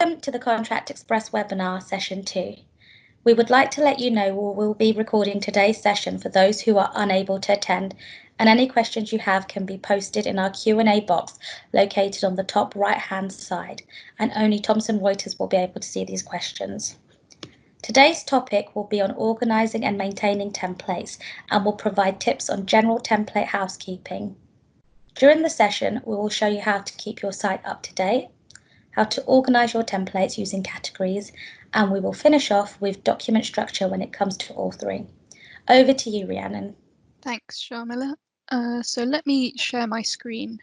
Welcome to the Contract Express webinar session 2. We would like to let you know we will be recording today's session for those who are unable to attend, and any questions you have can be posted in our Q&A box located on the top right-hand side, and only Thomson Reuters will be able to see these questions. Today's topic will be on organising and maintaining templates and will provide tips on general template housekeeping. During the session, we will show you how to keep your site up to date, how to organise your templates using categories, and we will finish off with document structure when it comes to authoring. Over to you, Rhiannon. Thanks, Sharmila. So let me share my screen.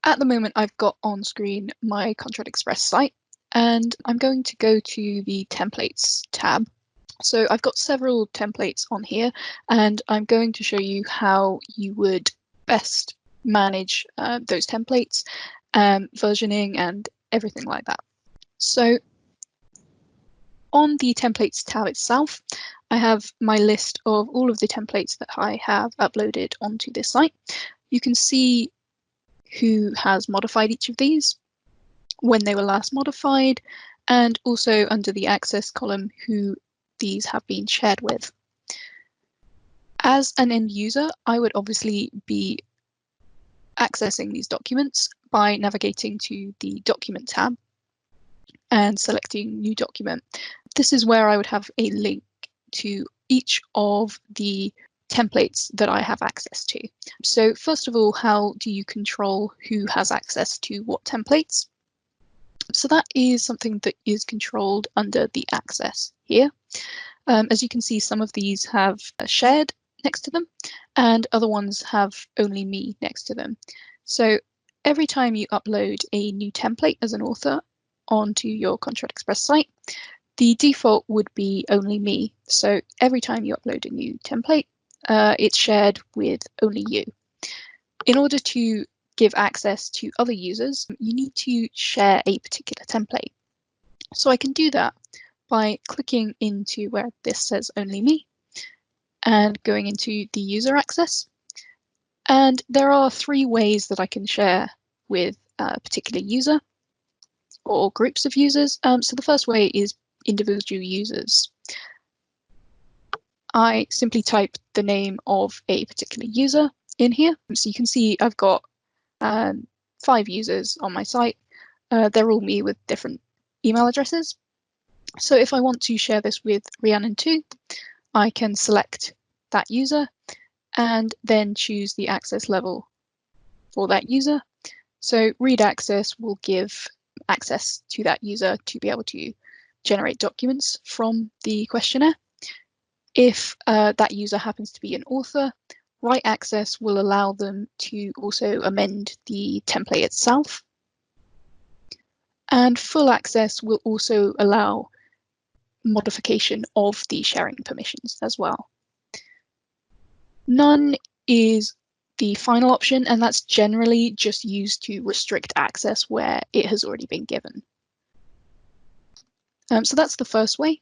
At the moment, I've got on screen my Contract Express site, and I'm going to go to the Templates tab. So I've got several templates on here, and I'm going to show you how you would best manage those templates, versioning, and everything like that. So on the Templates tab itself, I have my list of all of the templates that I have uploaded onto this site. You can see who has modified each of these, when they were last modified, and also under the access column who these have been shared with. As an end user, I would obviously be accessing these documents by navigating to the Document tab and selecting New Document. This is where I would have a link to each of the templates that I have access to. So first of all, how do you control who has access to what templates? So that is something that is controlled under the access here. As you can see, some of these have shared next to them, and other ones have only me next to them. So every time you upload a new template as an author onto your Contract Express site, the default would be only me. So every time you upload a new template, it's shared with only you. In order to give access to other users, you need to share a particular template. So I can do that by clicking into where this says only me and going into the user access. And there are 3 ways that I can share with a particular user or groups of users. So the first way is individual users. I simply type the name of a particular user in here. So you can see I've got 5 users on my site. They're all me with different email addresses. So if I want to share this with Rhiannon too, I can select that user and then choose the access level for that user. So read access will give access to that user to be able to generate documents from the questionnaire. If that user happens to be an author, write access will allow them to also amend the template itself. And full access will also allow modification of the sharing permissions as well. None is the final option, and that's generally just used to restrict access where it has already been given. So that's the first way.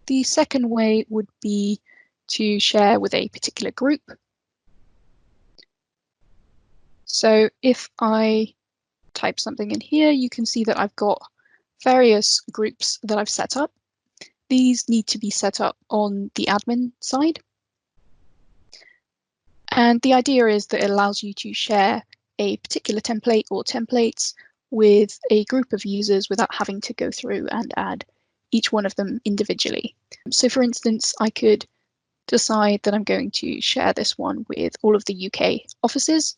The second way would be to share with a particular group. So if I type something in here, you can see that I've got various groups that I've set up. These need to be set up on the admin side. And the idea is that it allows you to share a particular template or templates with a group of users without having to go through and add each one of them individually. So for instance, I could decide that I'm going to share this one with all of the UK offices.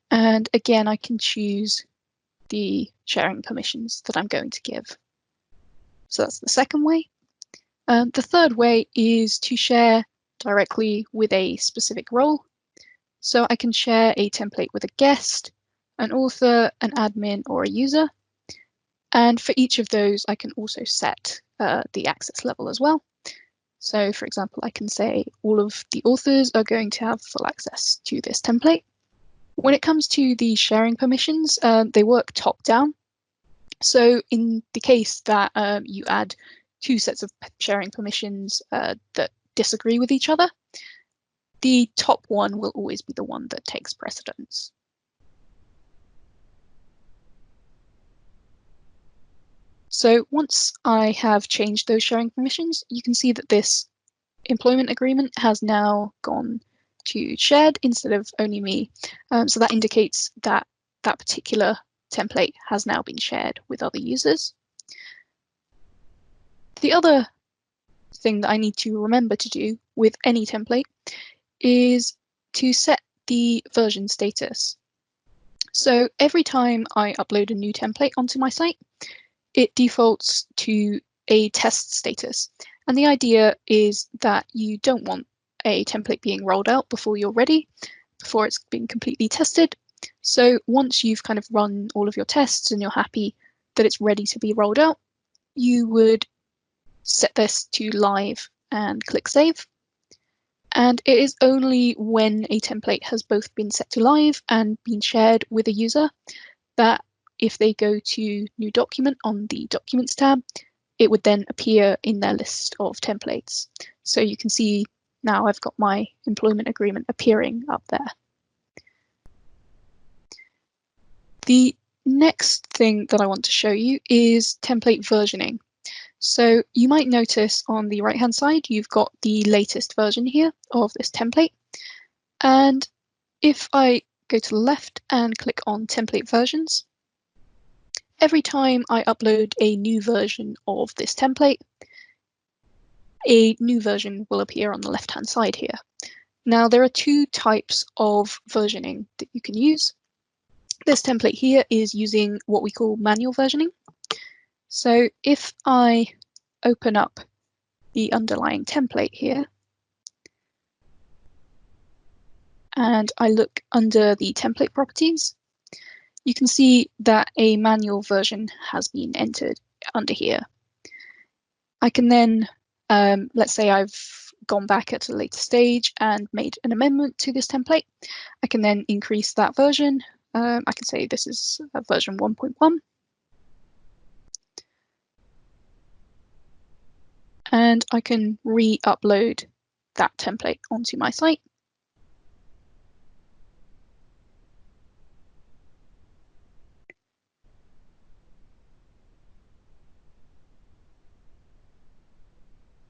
And again, I can choose the sharing permissions that I'm going to give. So that's the second way. The third way is to share directly with a specific role. So I can share a template with a guest, an author, an admin, or a user. And for each of those, I can also set the access level as well. So for example, I can say all of the authors are going to have full access to this template. When it comes to the sharing permissions, they work top down. So in the case that you add 2 sets of sharing permissions that disagree with each other, the top one will always be the one that takes precedence. So once I have changed those sharing permissions, you can see that this employment agreement has now gone to shared instead of only me. So that indicates that that particular template has now been shared with other users. The other thing that I need to remember to do with any template is to set the version status. So every time I upload a new template onto my site, it defaults to a test status. And the idea is that you don't want a template being rolled out before you're ready, before it's been completely tested. So once you've kind of run all of your tests and you're happy that it's ready to be rolled out, you would set this to live and click save. And it is only when a template has both been set to live and been shared with a user that if they go to new document on the documents tab, it would then appear in their list of templates. So you can see now I've got my employment agreement appearing up there. The next thing that I want to show you is template versioning. So you might notice on the right-hand side, you've got the latest version here of this template. And if I go to the left and click on template versions, every time I upload a new version of this template, a new version will appear on the left-hand side here. Now, there are two types of versioning that you can use. This template here is using what we call manual versioning. So if I open up the underlying template here, and I look under the template properties, you can see that a manual version has been entered under here. I can then, let's say I've gone back at a later stage and made an amendment to this template. I can then increase that version. I can say this is version 1.1. And I can re-upload that template onto my site.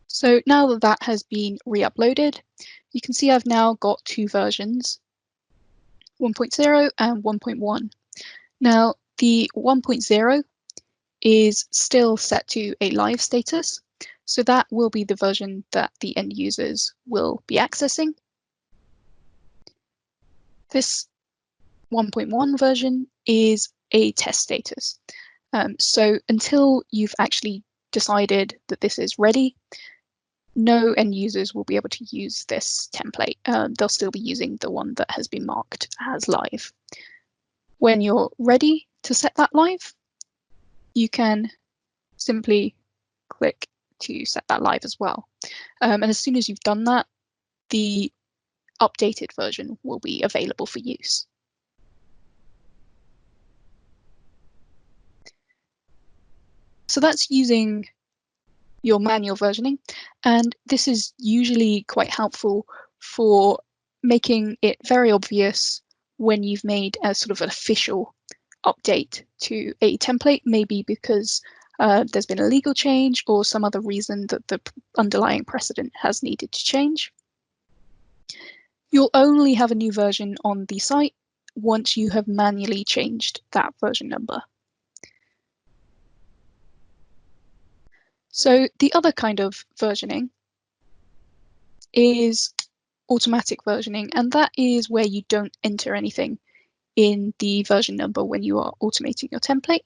So now that that has been re-uploaded, you can see I've now got two versions, 1.0 and 1.1. Now the 1.0 is still set to a live status, so that will be the version that the end users will be accessing. This 1.1 version is a test status. So until you've actually decided that this is ready, no end users will be able to use this template. They'll still be using the one that has been marked as live. When you're ready to set that live, you can simply click to set that live as well. And as soon as you've done that, the updated version will be available for use. So that's using your manual versioning, and this is usually quite helpful for making it very obvious when you've made a sort of an official update to a template, maybe because there's been a legal change or some other reason that the underlying precedent has needed to change. You'll only have a new version on the site once you have manually changed that version number. So the other kind of versioning is automatic versioning, and that is where you don't enter anything in the version number when you are automating your template.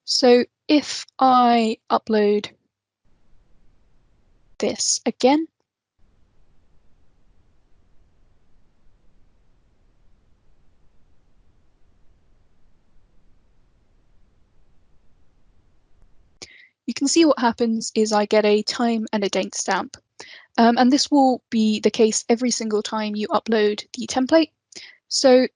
So if I upload this again, you can see what happens is I get a time and a date stamp. And this will be the case every single time you upload the template. So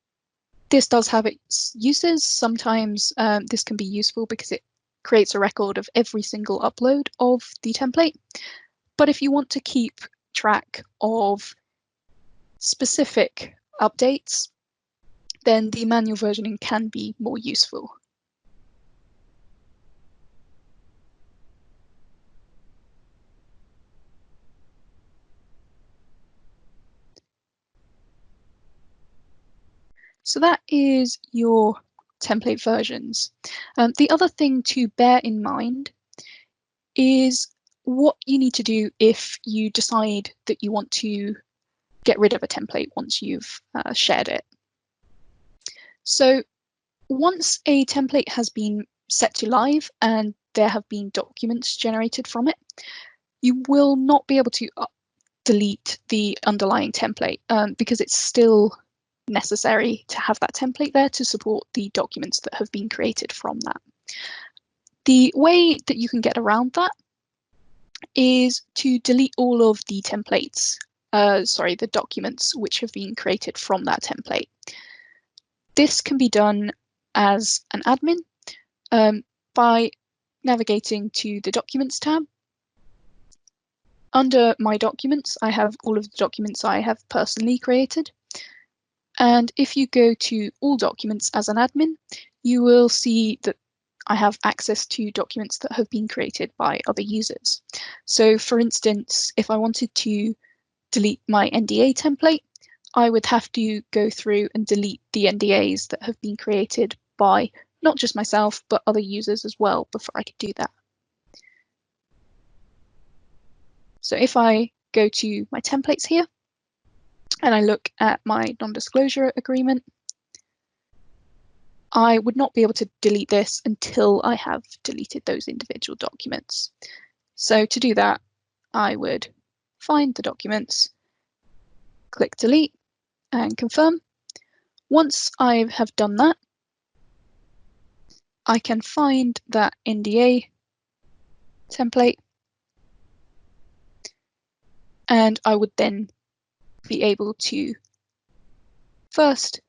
this does have its uses. Sometimes this can be useful because it creates a record of every single upload of the template. But if you want to keep track of specific updates, then the manual versioning can be more useful. So that is your template versions. The other thing to bear in mind is what you need to do if you decide that you want to get rid of a template once you've shared it. So once a template has been set to live and there have been documents generated from it, you will not be able to delete the underlying template because it's still necessary to have that template there to support the documents that have been created from that. The way that you can get around that is to delete all of the templates, the documents which have been created from that template. This can be done as an admin by navigating to the Documents tab. Under My Documents, I have all of the documents I have personally created. And if you go to All Documents as an admin, you will see that I have access to documents that have been created by other users. So for instance, if I wanted to delete my NDA template, I would have to go through and delete the NDAs that have been created by not just myself, but other users as well before I could do that. So if I go to my templates here and I look at my non-disclosure agreement, I would not be able to delete this until I have deleted those individual documents. So to do that, I would find the documents, click delete and confirm. Once I have done that, I can find that NDA template, and I would then be able to first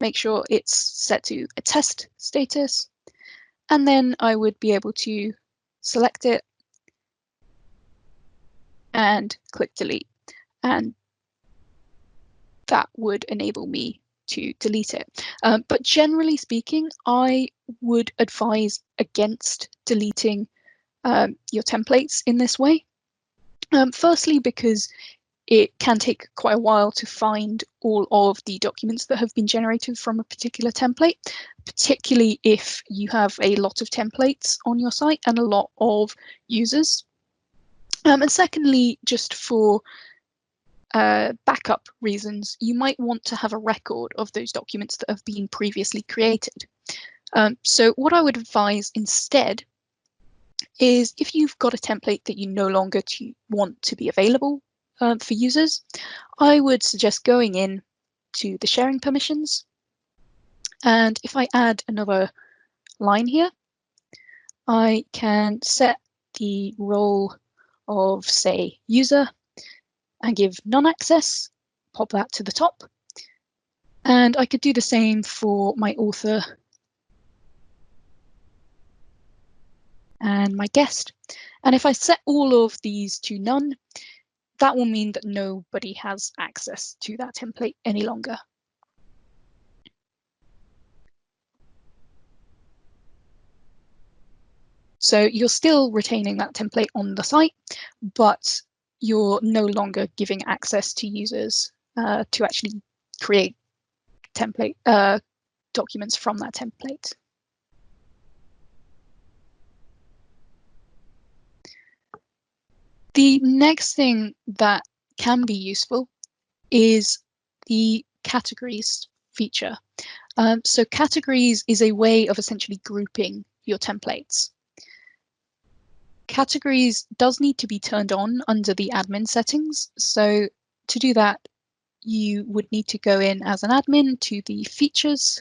make sure it's set to a test status, and then I would be able to select it and click delete, and that would enable me to delete it. But generally speaking, I would advise against deleting your templates in this way. Firstly, because it can take quite a while to find all of the documents that have been generated from a particular template, particularly if you have a lot of templates on your site and a lot of users. And secondly, just for backup reasons, you might want to have a record of those documents that have been previously created. So what I would advise instead is if you've got a template that you no longer want to be available for users, I would suggest going in to the sharing permissions. And if I add another line here, I can set the role of, say, user and give none access, pop that to the top. And I could do the same for my author and my guest. And if I set all of these to none, that will mean that nobody has access to that template any longer. So you're still retaining that template on the site, but you're no longer giving access to users to actually create template documents from that template. The next thing that can be useful is the categories feature. So categories is a way of essentially grouping your templates. Categories does need to be turned on under the admin settings. So to do that, you would need to go in as an admin to the features,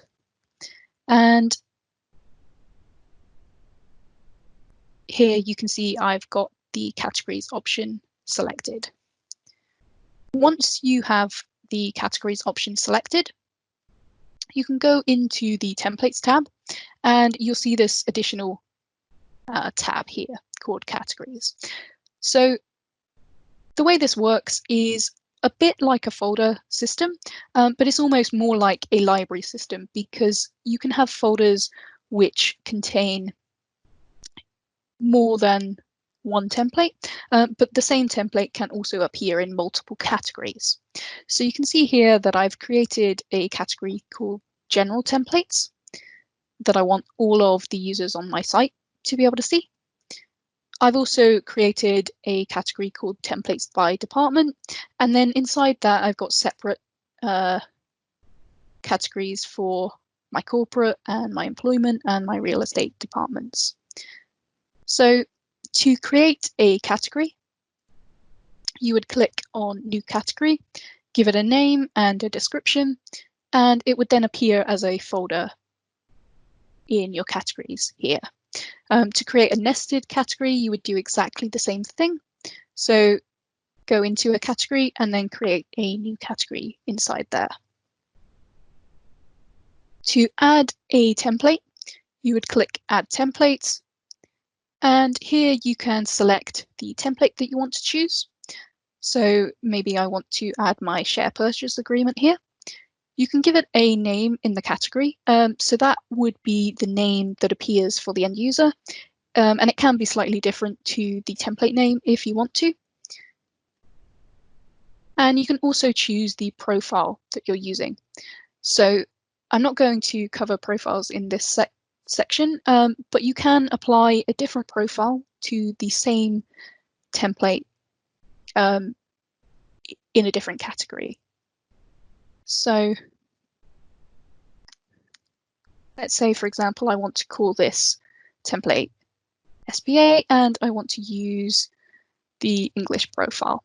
and here you can see I've got the categories option selected. Once you have the categories option selected, you can go into the templates tab and you'll see this additional tab here called categories. So the way this works is a bit like a folder system, but it's almost more like a library system because you can have folders which contain more than one template, but the same template can also appear in multiple categories. So you can see here that I've created a category called General Templates that I want all of the users on my site to be able to see. I've also created a category called Templates by Department, and then inside that I've got separate categories for my corporate and my employment and my real estate departments. So to create a category, you would click on New Category, give it a name and a description, and it would then appear as a folder in your categories here. To create a nested category, you would do exactly the same thing. So go into a category and then create a new category inside there. To add a template, you would click Add Templates, and here you can select the template that you want to choose. So maybe I want to add my share purchase agreement here. You can give it a name in the category. So that would be the name that appears for the end user. And it can be slightly different to the template name if you want to. And you can also choose the profile that you're using. So I'm not going to cover profiles in this section, but you can apply a different profile to the same template in a different category. So let's say, for example, I want to call this template SPA and I want to use the English profile.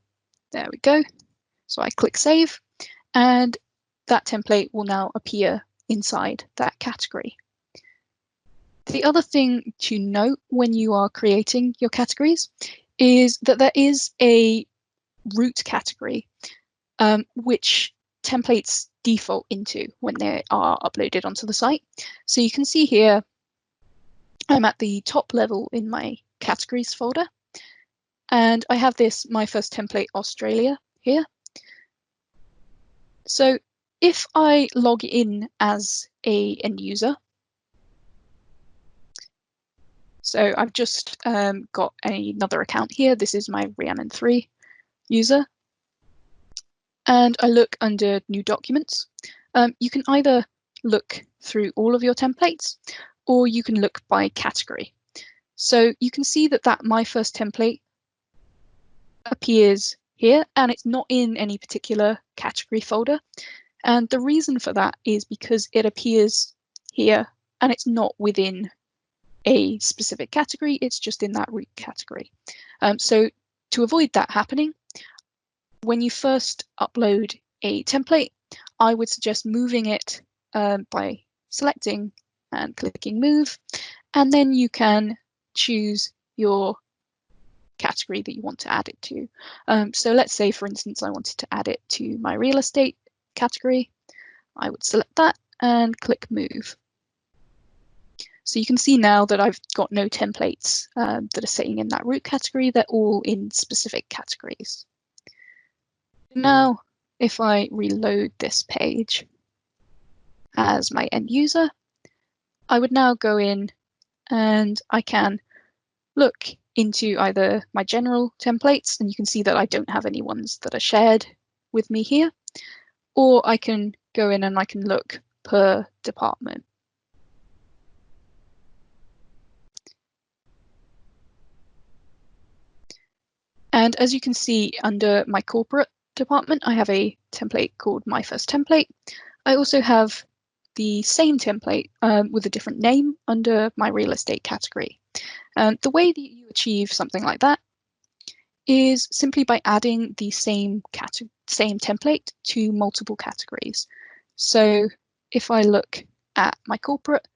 There we go. So I click Save, and that template will now appear inside that category. The other thing to note when you are creating your categories is that there is a root category, which templates default into when they are uploaded onto the site. So you can see here, I'm at the top level in my categories folder, and I have this My First Template Australia here. So if I log in as a end user, so I've just got another account here. This is my Rhiannon 3 user. And I look under New Documents. You can either look through all of your templates, or you can look by category. So you can see that that My First Template appears here, and it's not in any particular category folder. And the reason for that is because it appears here, and it's not within a specific category, it's just in that root category. So to avoid that happening, when you first upload a template, I would suggest moving it by selecting and clicking Move, and then you can choose your category that you want to add it to. So let's say, for instance, I wanted to add it to my real estate category. I would select that and click Move. So you can see now that I've got no templates that are sitting in that root category. They're all in specific categories. Now, if I reload this page as my end user, I would now go in and I can look into either my general templates, and you can see that I don't have any ones that are shared with me here, or I can go in and I can look per department. And as you can see, under my corporate department, I have a template called My First Template. I also have the same template with a different name under my real estate category. The way that you achieve something like that is simply by adding the same template to multiple categories. So if I look at my corporate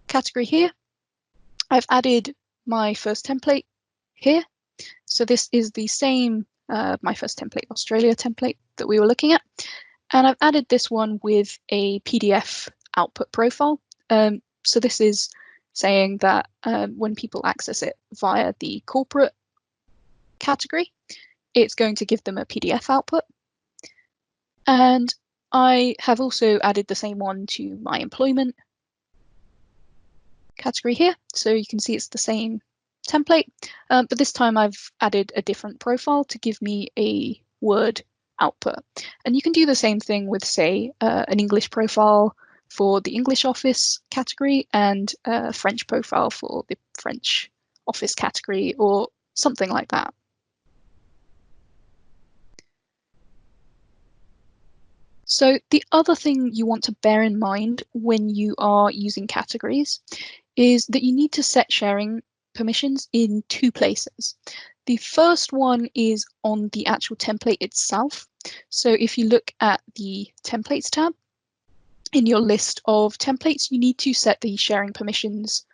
category here, I've added My First Template here. So this is the same My First Template Australia template that we were looking at. And I've added this one with a PDF output profile. So this is saying that when people access it via the corporate category, it's going to give them a PDF output. And I have also added the same one to my employment category here. So you can see it's the same template, but this time I've added a different profile to give me a word output. And you can do the same thing with, say, an English profile for the English Office category and a French profile for the French Office category, or something like that. So the other thing you want to bear in mind when you are using categories is that you need to set sharing permissions in two places. The first one is on the actual template itself. So if you look at the Templates tab, in your list of templates, you need to set the sharing permissions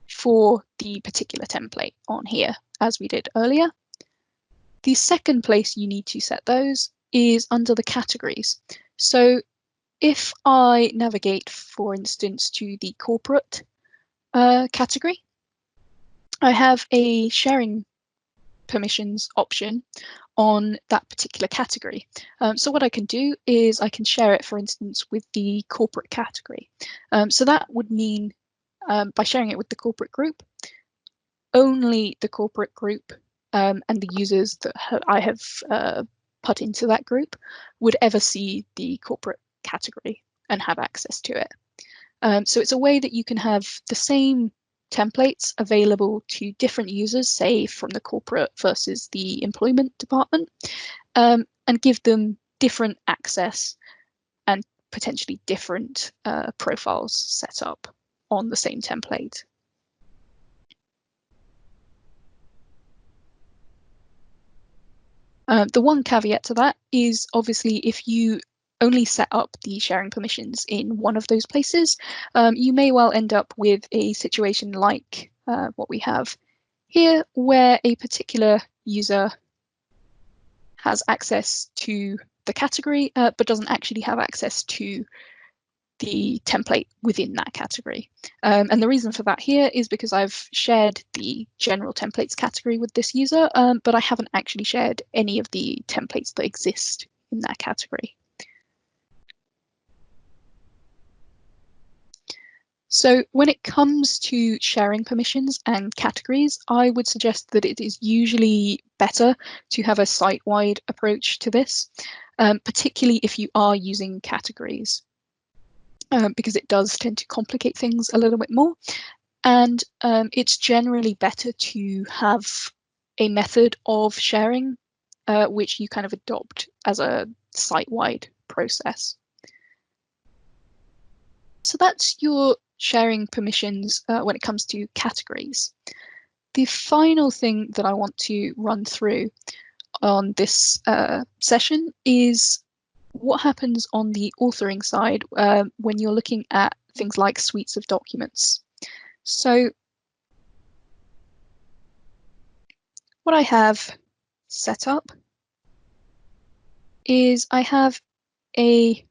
for the particular template on here, as we did earlier. The second place you need to set those is under the categories. So if I navigate, for instance, to the corporate category, I have a sharing permissions option on that particular category. So what I can do is I can share it, for instance, with the corporate category. So that would mean by sharing it with the corporate group, only the corporate group and the users that I have put into that group would ever see the corporate category and have access to it. So it's a way that you can have the same templates available to different users, say from the corporate versus the employment department, and give them different access and potentially different profiles set up on the same template. The one caveat to that is obviously if you only set up the sharing permissions in one of those places, you may well end up with a situation like what we have here, where a particular user has access to the category, but doesn't actually have access to the template within that category. And the reason for that here is because I've shared the general templates category with this user, but I haven't actually shared any of the templates that exist in that category. So when it comes to sharing permissions and categories, I would suggest that it is usually better to have a site-wide approach to this, particularly if you are using categories. Because it does tend to complicate things a little bit more. And it's generally better to have a method of sharing which you kind of adopt as a site-wide process. So that's your sharing permissions when it comes to categories. The final thing that I want to run through on this session is what happens on the authoring side when you're looking at things like suites of documents. So what I have set up is I have a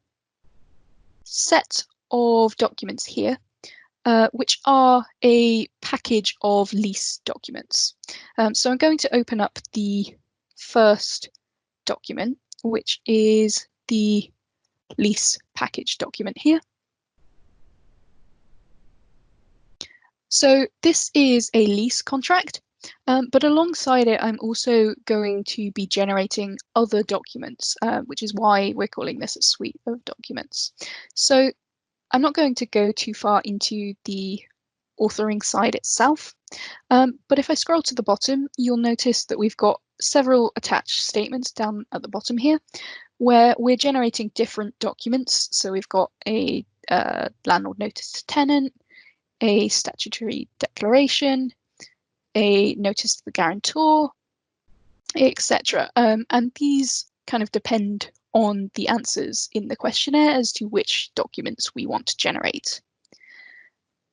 set of documents here, which are a package of lease documents. So I'm going to open up the first document, which is the lease package document here. So this is a lease contract, but alongside it, I'm also going to be generating other documents, which is why we're calling this a suite of documents. So I'm not going to go too far into the authoring side itself, but if I scroll to the bottom, you'll notice that we've got several attached statements down at the bottom here, where we're generating different documents. So we've got a landlord notice to tenant, a statutory declaration, a notice to the guarantor, etc. And these kind of depend on the answers in the questionnaire as to which documents we want to generate.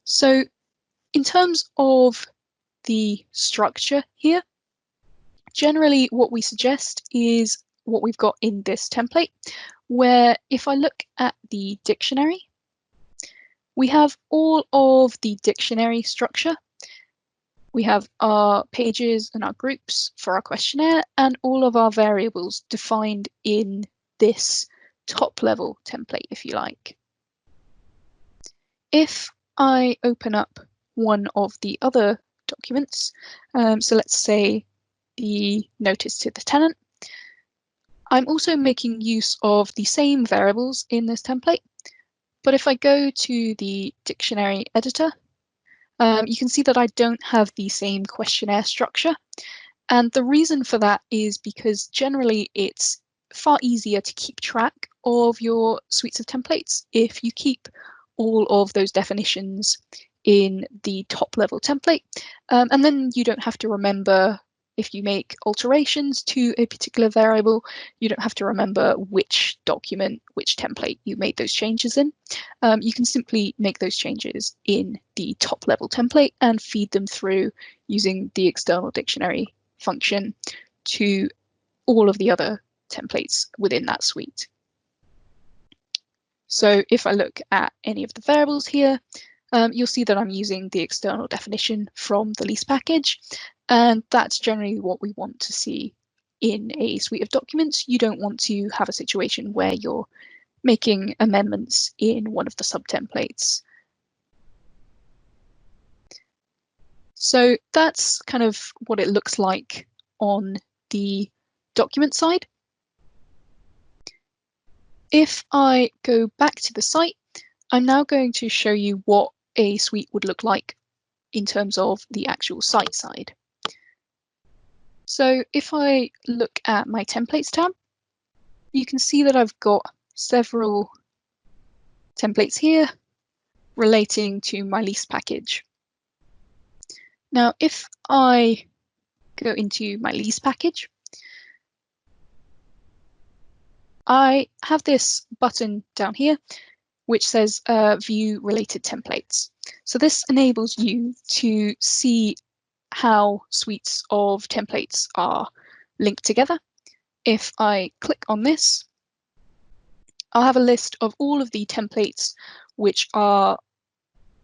So in terms of the structure here, generally what we suggest is what we've got in this template, where if I look at the dictionary, we have all of the dictionary structure. We have our pages and our groups for our questionnaire and all of our variables defined in this top level template, if you like. If I open up one of the other documents. So let's say the notice to the tenant. I'm also making use of the same variables in this template, but if I go to the dictionary editor, you can see that I don't have the same questionnaire structure. And the reason for that is because generally it's far easier to keep track of your suites of templates if you keep all of those definitions in the top level template. And then you don't have to remember, if you make alterations to a particular variable, you don't have to remember which document, which template you made those changes in. You can simply make those changes in the top level template and feed them through using the external dictionary function to all of the other templates within that suite. So if I look at any of the variables here, you'll see that I'm using the external definition from the lease package, and that's generally what we want to see in a suite of documents. You don't want to have a situation where you're making amendments in one of the subtemplates. So that's kind of what it looks like on the document side. If I go back to the site, I'm now going to show you what a suite would look like in terms of the actual site side. So if I look at my templates tab, you can see that I've got several templates here relating to my lease package. Now, if I go into my lease package, I have this button down here which says view related templates. So this enables you to see how suites of templates are linked together. If I click on this, I'll have a list of all of the templates which are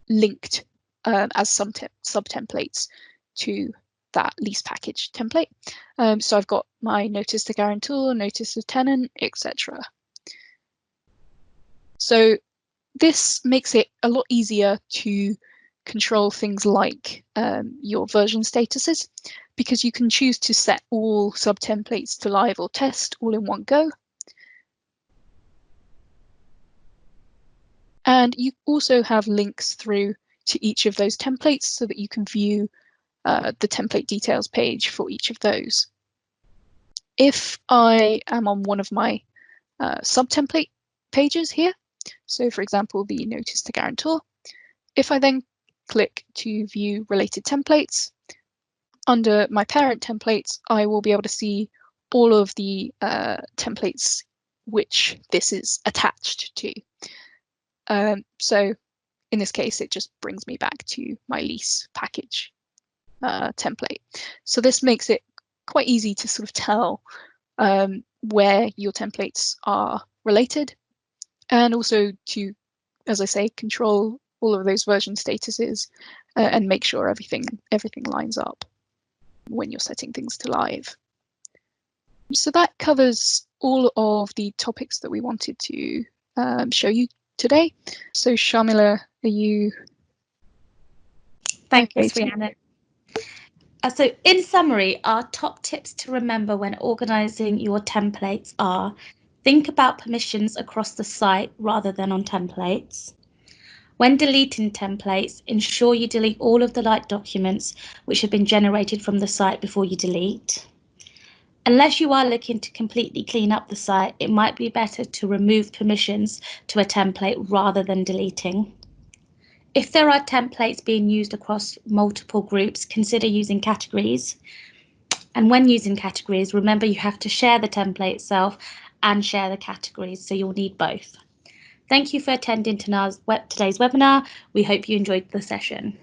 linked as sub-templates to that lease package template. So I've got my notice to guarantor, notice of tenant, etc. So this makes it a lot easier to control things like your version statuses, because you can choose to set all sub-templates to live or test all in one go. And you also have links through to each of those templates so that you can view the template details page for each of those. If I am on one of my sub-template pages here, so for example, the notice to guarantor, if I then click to view related templates, under my parent templates, I will be able to see all of the templates which this is attached to. So in this case, it just brings me back to my lease package template. So this makes it quite easy to sort of tell where your templates are related, and also to, as I say, control all of those version statuses and make sure everything lines up when you're setting things to live. So that covers all of the topics that we wanted to show you today. So Sharmila, are you? Thank you, Rhiannon. So in summary, our top tips to remember when organising your templates are: think about permissions across the site rather than on templates. When deleting templates, ensure you delete all of the light documents which have been generated from the site before you delete. Unless you are looking to completely clean up the site, it might be better to remove permissions to a template rather than deleting. If there are templates being used across multiple groups, consider using categories. And when using categories, remember you have to share the template itself and share the categories, so you'll need both. Thank you for attending today's webinar. We hope you enjoyed the session.